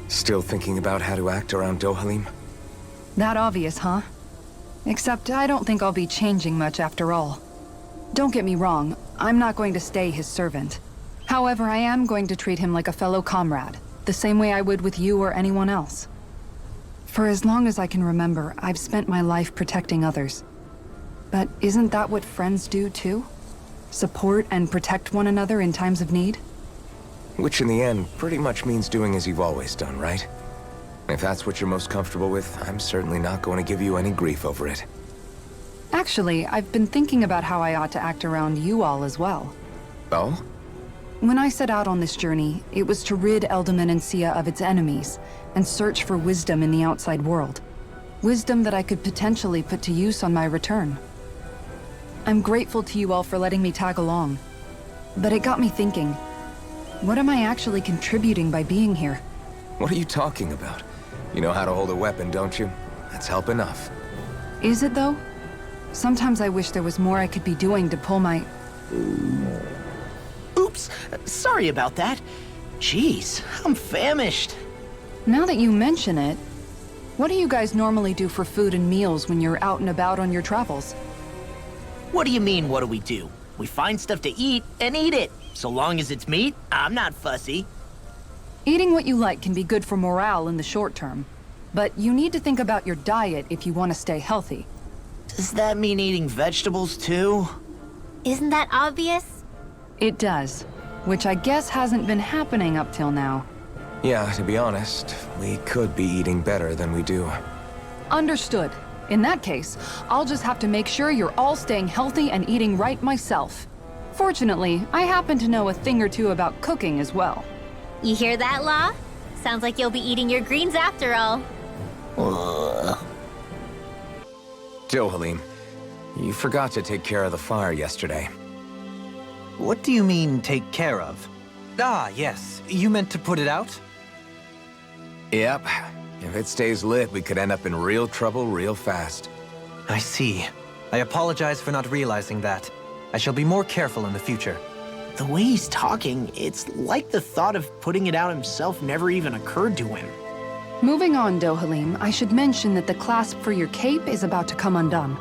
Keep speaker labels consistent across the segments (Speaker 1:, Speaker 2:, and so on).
Speaker 1: Still thinking about how to act around Dohalim?
Speaker 2: That obvious, huh? Except I don't think I'll be changing much after all. Don't get me wrong, I'm not going to stay his servant. However, I am going to treat him like a fellow comrade, the same way I would with you or anyone else. For as long as I can remember, I've spent my life protecting others. But isn't that what friends do too? Support and protect one another in times of need?
Speaker 1: Which in the end pretty much means doing as you've always done, right? If that's what you're most comfortable with, I'm certainly not going to give you any grief over it.
Speaker 2: Actually, I've been thinking about how I ought to act around you all as well.
Speaker 1: Oh?
Speaker 2: When I set out on this journey, it was to rid Eldaman and Sia of its enemies, and search for wisdom in the outside world. Wisdom that I could potentially put to use on my return. I'm grateful to you all for letting me tag along. But it got me thinking, what am I actually contributing by being here?
Speaker 1: What are you talking about? You know how to hold a weapon, don't you? That's help enough.
Speaker 2: Is it though? Sometimes I wish there was more I could be doing to pull my...
Speaker 3: Oops, sorry about that. Jeez, I'm famished.
Speaker 2: Now that you mention it, what do you guys normally do for food and meals when you're out and about on your travels?
Speaker 3: What do you mean, what do we do? We find stuff to eat and eat it. So long as it's meat, I'm not fussy.
Speaker 2: Eating what you like can be good for morale in the short term, but you need to think about your diet if you want to stay healthy.
Speaker 3: Does that mean eating vegetables too?
Speaker 4: Isn't that obvious?
Speaker 2: It does, which I guess hasn't been happening up till now.
Speaker 1: Yeah, to be honest, we could be eating better than we do.
Speaker 2: Understood. In that case, I'll just have to make sure you're all staying healthy and eating right myself. Fortunately, I happen to know a thing or two about cooking as well.
Speaker 4: You hear that, Law? Sounds like you'll be eating your greens after all.
Speaker 1: Dohalim, you forgot to take care of the fire yesterday.
Speaker 5: What do you mean, take care of? Ah, yes. You meant to put it out?
Speaker 1: Yep. If it stays lit, we could end up in real trouble real fast.
Speaker 5: I see. I apologize for not realizing that. I shall be more careful in the future.
Speaker 3: The way he's talking, it's like the thought of putting it out himself never even occurred to him.
Speaker 2: Moving on, Dohalim, I should mention that the clasp for your cape is about to come undone.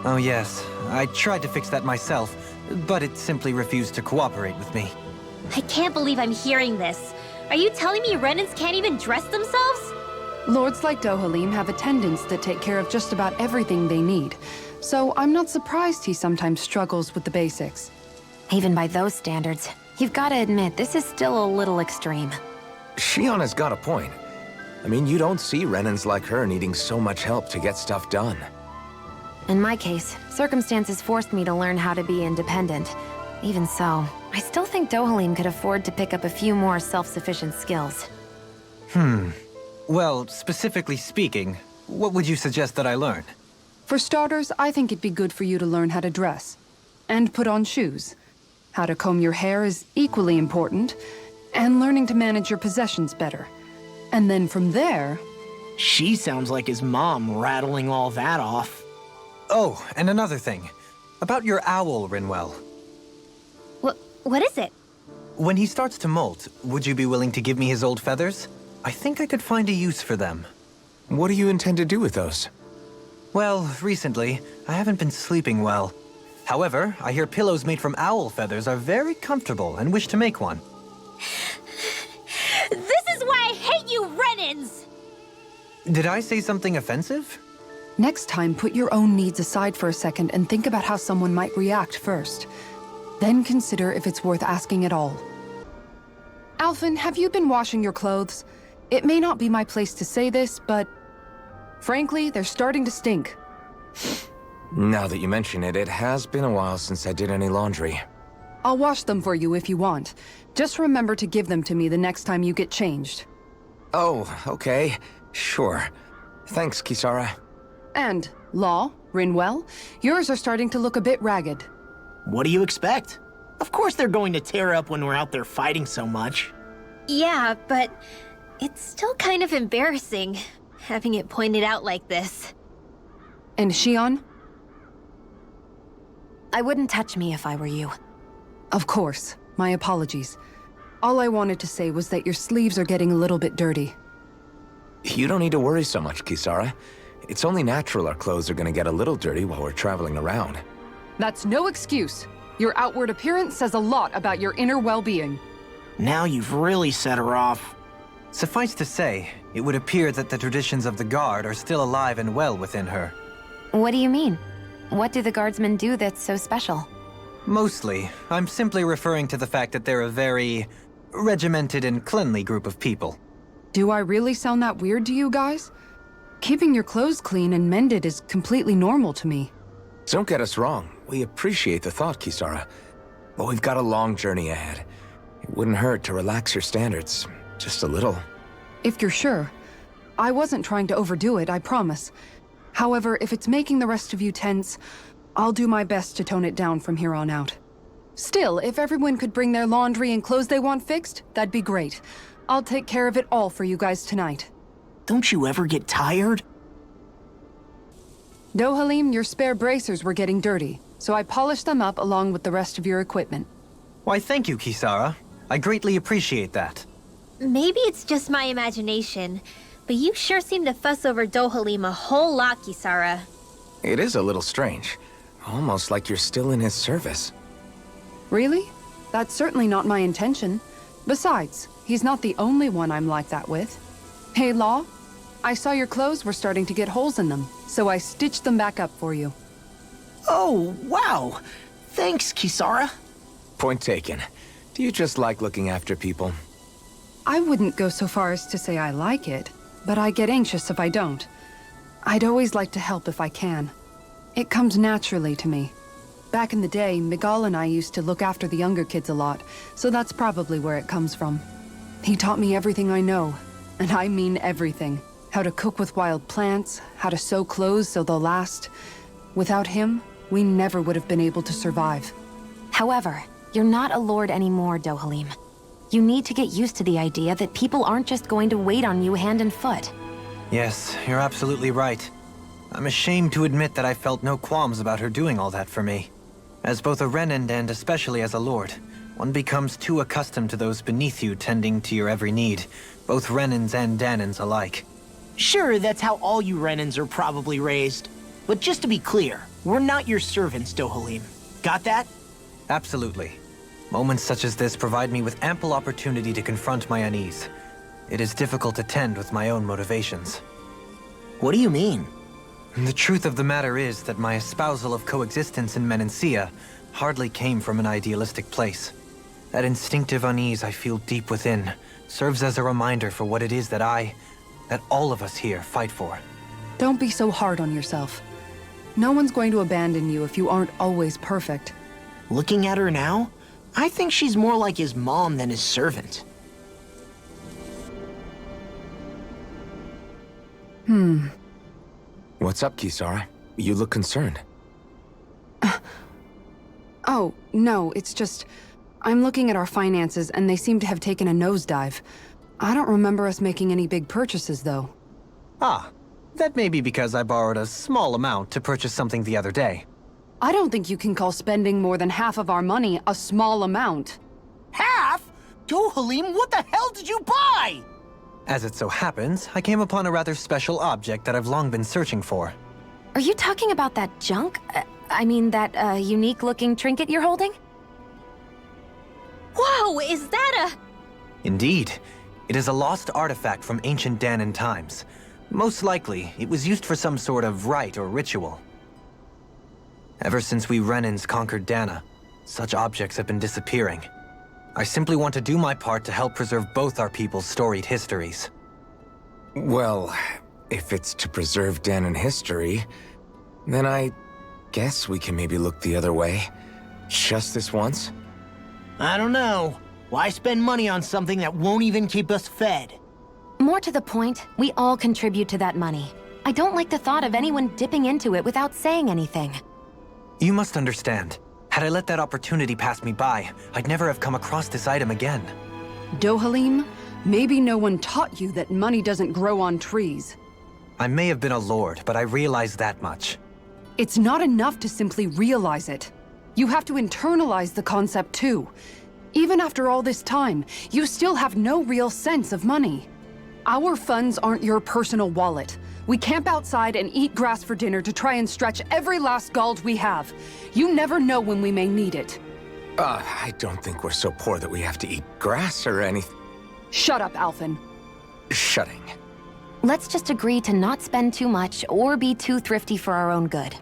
Speaker 5: Oh yes, I tried to fix that myself, but it simply refused to cooperate with me.
Speaker 4: I can't believe I'm hearing this. Are you telling me Renans can't even dress themselves?
Speaker 2: Lords like Dohalim have attendants that take care of just about everything they need, so I'm not surprised he sometimes struggles with the basics.
Speaker 6: Even by those standards, you've got to admit this is still a little extreme.
Speaker 1: Shionna's got a point. I mean, you don't see Renans like her needing so much help to get stuff done.
Speaker 6: In my case, circumstances forced me to learn how to be independent. Even so, I still think Dohalim could afford to pick up a few more self-sufficient skills.
Speaker 5: Well, specifically speaking, what would you suggest that I learn?
Speaker 2: For starters, I think it'd be good for you to learn how to dress. And put on shoes. How to comb your hair is equally important, and learning to manage your possessions better. And then from there...
Speaker 3: She sounds like his mom rattling all that off.
Speaker 5: Oh, and another thing. About your owl, Rinwell.
Speaker 4: What is it?
Speaker 5: When he starts to molt, would you be willing to give me his old feathers? I think I could find a use for them.
Speaker 1: What do you intend to do with those?
Speaker 5: Well, recently, I haven't been sleeping well. However, I hear pillows made from owl feathers are very comfortable and wish to make one.
Speaker 4: This is why I hate you, Renans!
Speaker 5: Did I say something offensive?
Speaker 2: Next time, put your own needs aside for a second and think about how someone might react first. Then consider if it's worth asking at all. Alphen, have you been washing your clothes? It may not be my place to say this, but... frankly, they're starting to stink.
Speaker 1: Now that you mention it, it has been a while since I did any laundry.
Speaker 2: I'll wash them for you if you want. Just remember to give them to me the next time you get changed.
Speaker 1: Oh, okay. Sure. Thanks, Kisara.
Speaker 2: And, Law, Rinwell, yours are starting to look a bit ragged.
Speaker 3: What do you expect? Of course they're going to tear up when we're out there fighting so much.
Speaker 4: Yeah, but it's still kind of embarrassing, having it pointed out like this.
Speaker 2: And Shion?
Speaker 6: I wouldn't touch me if I were you.
Speaker 2: Of course. My apologies. All I wanted to say was that your sleeves are getting a little bit dirty.
Speaker 1: You don't need to worry so much, Kisara. It's only natural our clothes are gonna get a little dirty while we're traveling around.
Speaker 2: That's no excuse. Your outward appearance says a lot about your inner well-being.
Speaker 3: Now you've really set her off.
Speaker 5: Suffice to say, it would appear that the traditions of the Guard are still alive and well within her.
Speaker 6: What do you mean? What do the guardsmen do that's so special?
Speaker 5: Mostly, I'm simply referring to the fact that they're a very regimented and cleanly group of people.
Speaker 2: Do I really sound that weird to you guys? Keeping your clothes clean and mended is completely normal to me.
Speaker 1: Don't get us wrong. We appreciate the thought, Kisara. But we've got a long journey ahead. It wouldn't hurt to relax your standards. Just a little.
Speaker 2: If you're sure. I wasn't trying to overdo it, I promise. However, if it's making the rest of you tense, I'll do my best to tone it down from here on out. Still, if everyone could bring their laundry and clothes they want fixed, that'd be great. I'll take care of it all for you guys tonight.
Speaker 3: Don't you ever get tired?
Speaker 2: Dohalim, your spare bracers were getting dirty, so I polished them up along with the rest of your equipment.
Speaker 5: Why, thank you, Kisara. I greatly appreciate that.
Speaker 4: Maybe it's just my imagination, but you sure seem to fuss over Dohalim a whole lot, Kisara.
Speaker 1: It is a little strange. Almost like you're still in his service.
Speaker 2: Really? That's certainly not my intention. Besides, he's not the only one I'm like that with. Hey, Law, I saw your clothes were starting to get holes in them, so I stitched them back up for you.
Speaker 3: Oh, wow. Thanks, Kisara.
Speaker 1: Point taken. Do you just like looking after people?
Speaker 2: I wouldn't go so far as to say I like it, but I get anxious if I don't. I'd always like to help if I can. It comes naturally to me. Back in the day, Miguel and I used to look after the younger kids a lot, so that's probably where it comes from. He taught me everything I know, and I mean everything. How to cook with wild plants, how to sew clothes so they'll last. Without him, we never would have been able to survive.
Speaker 6: However, you're not a lord anymore, Dohalim. You need to get used to the idea that people aren't just going to wait on you hand and foot.
Speaker 5: Yes, you're absolutely right. I'm ashamed to admit that I felt no qualms about her doing all that for me. As both a Renan and especially as a lord, one becomes too accustomed to those beneath you tending to your every need, both Renans and Danans alike.
Speaker 3: Sure, that's how all you Renans are probably raised. But just to be clear, we're not your servants, Dohalim. Got that?
Speaker 5: Absolutely. Moments such as this provide me with ample opportunity to confront my unease. It is difficult to tend with my own motivations.
Speaker 3: What do you mean?
Speaker 5: The truth of the matter is that my espousal of coexistence in Menancia hardly came from an idealistic place. That instinctive unease I feel deep within serves as a reminder for what it is that all of us here fight for.
Speaker 2: Don't be so hard on yourself. No one's going to abandon you if you aren't always perfect.
Speaker 3: Looking at her now, I think she's more like his mom than his servant.
Speaker 1: What's up, Kisara? You look concerned.
Speaker 2: Oh, no, it's just... I'm looking at our finances and they seem to have taken a nosedive. I don't remember us making any big purchases, though.
Speaker 5: Ah, that may be because I borrowed a small amount to purchase something the other day.
Speaker 2: I don't think you can call spending more than half of our money a small amount.
Speaker 3: Half? Dohalim, what the hell did you buy?
Speaker 5: As it so happens, I came upon a rather special object that I've long been searching for.
Speaker 6: Are you talking about that junk? That unique-looking trinket you're holding?
Speaker 4: Whoa, is that a...
Speaker 5: Indeed. It is a lost artifact from ancient Danan times. Most likely, it was used for some sort of rite or ritual. Ever since we Renans conquered Dana, such objects have been disappearing. I simply want to do my part to help preserve both our people's storied histories.
Speaker 1: Well, if it's to preserve Danan history, then I guess we can maybe look the other way. Just this once?
Speaker 3: I don't know. Why spend money on something that won't even keep us fed?
Speaker 6: More to the point, we all contribute to that money. I don't like the thought of anyone dipping into it without saying anything.
Speaker 5: You must understand. Had I let that opportunity pass me by, I'd never have come across this item again.
Speaker 2: Dohalim, maybe no one taught you that money doesn't grow on trees.
Speaker 5: I may have been a lord, but I realize that much.
Speaker 2: It's not enough to simply realize it. You have to internalize the concept too. Even after all this time, you still have no real sense of money. Our funds aren't your personal wallet. We camp outside and eat grass for dinner to try and stretch every last gold we have. You never know when we may need it.
Speaker 1: I don't think we're so poor that we have to eat grass or anything.
Speaker 2: Shut up, Alphen.
Speaker 1: Shutting.
Speaker 6: Let's just agree to not spend too much or be too thrifty for our own good.